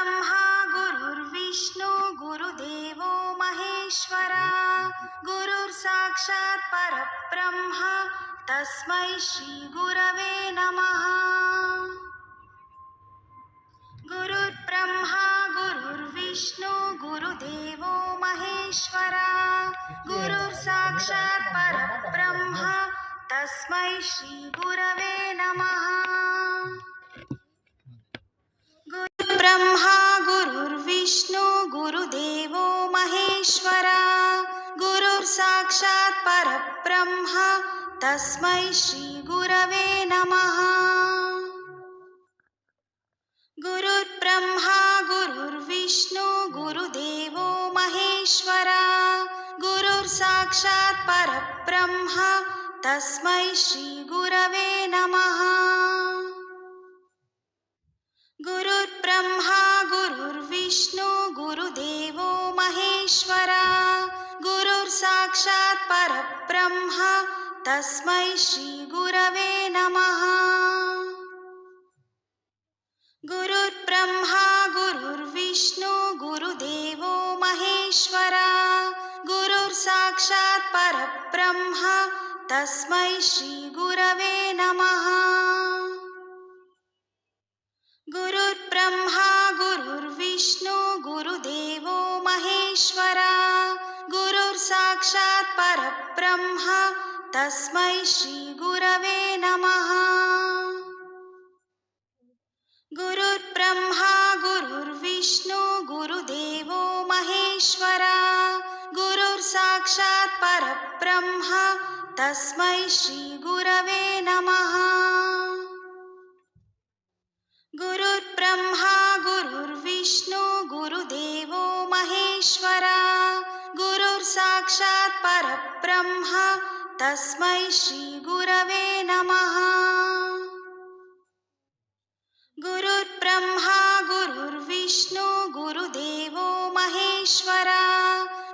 गुरुर्ब्रह्मा गुरुर्विष्णू गुरुदेवो महेश्वरा गुरुर्साक्षात् परब्रह्म तस्मै श्री गुरवे नमः। गुरुर्ब्रह्मा गुरुर्विष्णू गुरुदेवो महेश्वरा गुरुर्साक्षात् परब्रह्म तस्मै श्री गुरवे नमः। गुरुर्ब्रह्मा गुरुर्विष्णू गुरुदेवो महेश्वरा गुरुर्साक्षात् परब्रह्म तस्मै श्री गुरवे नमः। गुरुर्ब्रह्मा गुरुर्विष्णू गुरुदेवो महेश्वरा गुरुर्साक्षात् परब्रह्म तस्मै श्री गुरवे नमः। गुरुर्ब्रह्मा गुरुर्विष्णू गुरुदेवो महेश्वरा गुरुर्साक्षात् परब्रह्म तस्मै श्री गुरवे नमः। गुरुर्ब्रह्मा गुरुर्विष्णू गुरुदेवो महेश्वरा गुरुर्साक्षात् परब्रह्म तस्मै श्री गुरवे नमः। गुरुर्ब्रह्मा गुरुर्विष्णू गुरुदेवो महेश्वरा गुरुर्साक्षात् परब्रह्म तस्मै श्री गुरवे नमः। गुरुर्ब्रह्मा गुरुर्विष्णू गुरुदेवो महेश्वरा गुरुर्साक्षात् परब्रह्म तस्मै श्री गुरवे नमः। गुरुर्ब्रह्मा गुरुर्विष्णू गुरुदेवो महेश्वरा गुरुर्साक्षात् परब्रह्म तस्मै श्री गुरवे नमः। गुरुर्ब्रह्मा गुरुर्विष्णू गुरुदेवो महेश्वरा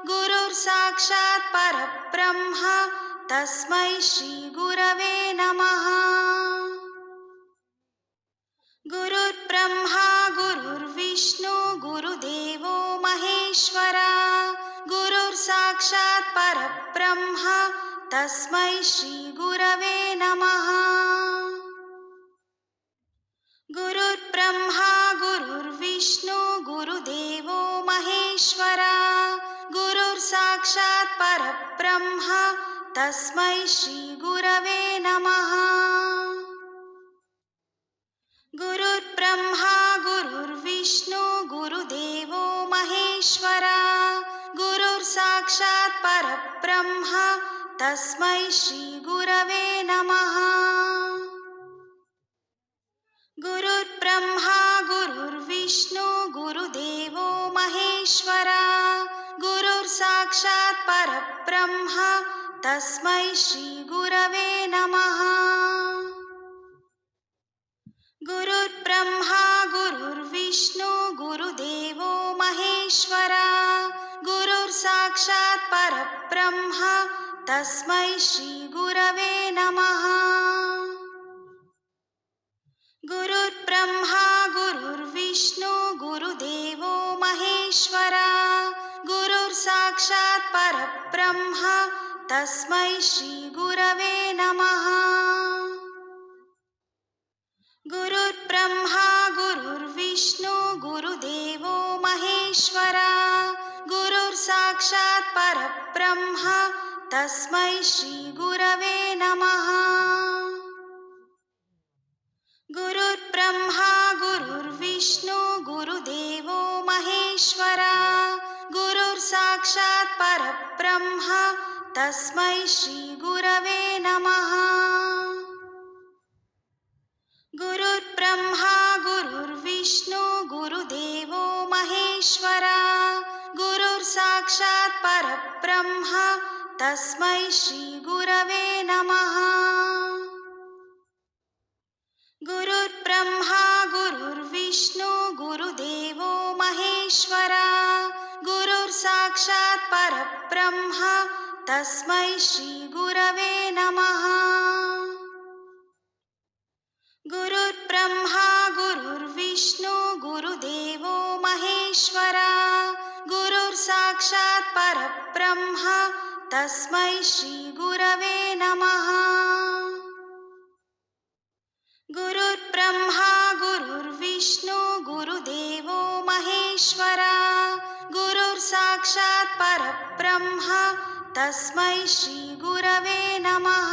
गुरुर्साक्षात् परब्रह्म तस्मै श्री गुरवे नमः। गुरुर्ब्रह्मा गुरुर्विष्णू गुरुदेवो महेश्वरा गुरुर्साक्षात् परब्रह्म तस्मै श्री गुरवे नमः। गुरुर्ब्रह्मा गुरुर्विष्णू गुरुदेवो महेश्वरा गुरुर्साक्षात् परब्रह्म तस्मै श्री गुरवे नमः। गुरुर्ब्रह्मा गुरुर्विष्णू गुरुदेवो महेश्वरा गुरुर्साक्षात् परब्रह्म तस्मै श्री गुरवे नमः। गुरुर्ब्रह्मा गुरुर्विष्णू गुरुदेवो महेश्वरा गुरुर्साक्षात् परब्रह्म तस्मै श्री गुरवे नमः। गुरुर्ब्रह्मा गुरुर्विष्णू गुरुदेवो महेश्वरा गुरुर्साक्षात् परब्रह्म तस्मै श्री गुरवे नमः। गुरुर्ब्रह्मा गुरुर्विष्णू गुरुदेवो महेश्वरा गुरुर्साक्षात् परब्रह्म तस्मै श्री गुरवे नमः। गुरुर्ब्रह्मा गुरुर्विष्णू गुरुदेवो महेश्वरा गुरुर्साक्षात् परब्रह्म तस्मै श्री गुरवे नमः। गुरुर्ब्रह्मा गुरुर्विष्णू गुरुदेवो महेश्वरा गुरुर्साक्षात् परब्रह्म तस्मै श्री गुरवे नमः। गुरुर्ब्रह्मा गुरुर्विष्णू गुरुदेवो महेश्वरा गुरुर्साक्षात् परब्रह्म तस्मै श्री गुरवे नमः। गुरुर्ब्रह्मा गुरुर्विष्णू गुरुदेवो महेश्वरा गुरुर्साक्षात् परब्रह्म तस्मै श्री गुरवे नमः। गुरुर्ब्रह्मा गुरुर्विष्णू गुरुदेवो साक्षात् परब्रह्म तस्मै श्रीगुरवे नमः। गुरुर्ब्रह्मा गुरुर्विष्णु गुरुदेवो महेश्वरा गुरुर्साक्षात् परब्रह्म तस्मै श्रीगुरवे नमः।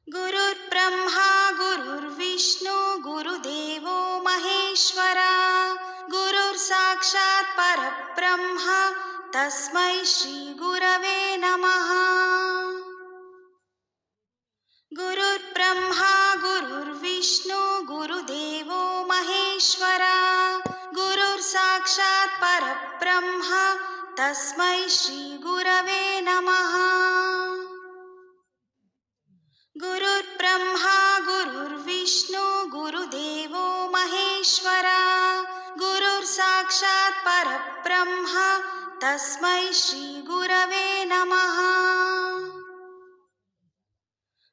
गुरुर्ब्रह्मा गुरुर्विष्णु गुरुदेवो महेश्वरा गुरुर्साक्षात् परब्रह्म तस्मै श्रीगुरवे नमः। गुरुर्ब्रह्मा गुरुर्विष्णु गुरुदेवो महेश्वरा गुरुर्साक्षात् परब्रह्म तस्मै श्रीगुरवे नमः। गुरुर्ब्रह्मा गुरुर्विष्णु गुरुदेवो महेश्वरा गुरुर्साक्षात् परब्रह्म तस्मै श्रीगुरवे नमः।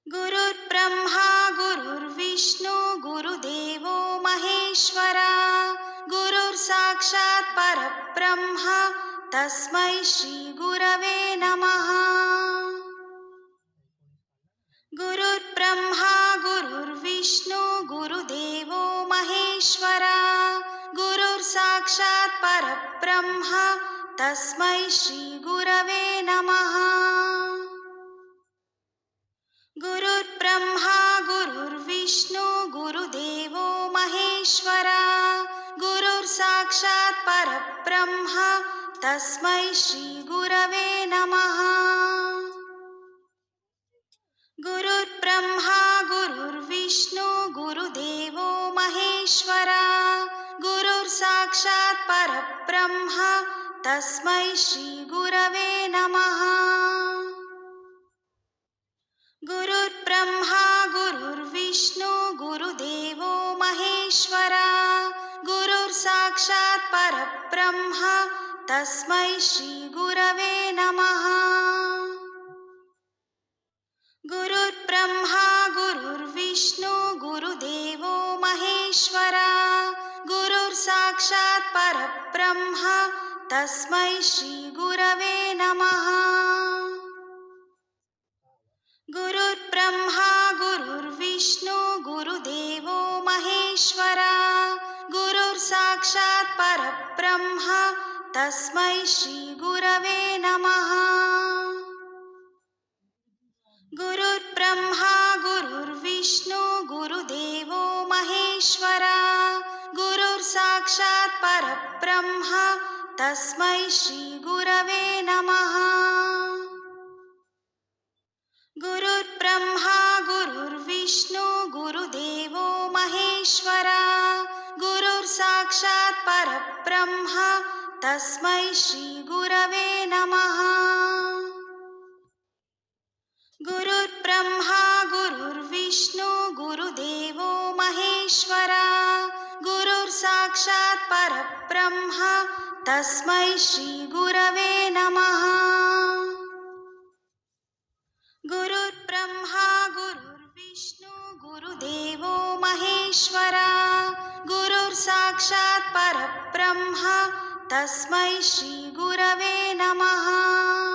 गुरुर्ब्रह्मा गुरुर्विष्णु गुरुदेवो महेश्वरा गुरुर्साक्षात् परब्रह्म तस्मै श्रीगुरवे नमः। गुरुर्ब्रह्मा गुरुर्विष्णु गुरुदेवो महेश्वरा गुरुर्साक्षात् परब्रह्म तस्मै श्रीगुरवे नमः। गुरुर्ब्रह्मा गुरुर्विष्णु गुरुदेवो महेश्वरा गुरुर्साक्षात् परब्रह्म तस्मै श्रीगुरवे नमः। गुरुर्ब्रह्मा गुरुर्विष्णु गुरुदेवो महेश्वरा गुरुर्साक्षात् परब्रह्म तस्मै श्रीगुरवे नमः। गुरुर्ब्रह्मा गुरुर्विष्णु गुरुदेवो महेश्वरा गुरुर्साक्षात् परब्रह्म तस्मै श्रीगुरवे नमः। गुरुर्ब्रह्मा गुरुर्विष्णु गुरुदेवो महेश्वरा गुरुर्साक्षात् परब्रह्म तस्मै श्रीगुरवे नमः। गुरुर्ब्रह्मा गुरुर्विष्णु गुरुदेवो महेश्वरा गुरुर्साक्षात् परब्रह्म तस्मै श्रीगुरवे नमः। गुरुर्ब्रह्मा गुरुर्विष्णु गुरुदेवो महेश्वरा गुरुर्साक्षात् परब्रह्म तस्मै श्रीगुरवे नमः। गुरुर्ब्रह्मा गुरुर्विष्णु गुरुदेवो महेश्वरा गुरुर्साक्षात् परब्रह्म तस्मै श्रीगुरवे नमः। गुरुर्ब्रह्मा गुरुर्विष्णु गुरुदेवो महेश्वरा गुरुर्साक्षात् परब्रह्म तस्मै श्रीगुरवे नमः। गुरुर्ब्रह्मा गुरुर्विष्णु गुरुदेवो महेश्वरा गुरुर्साक्षात् परब्रह्म तस्मै श्रीगुरवे नमः।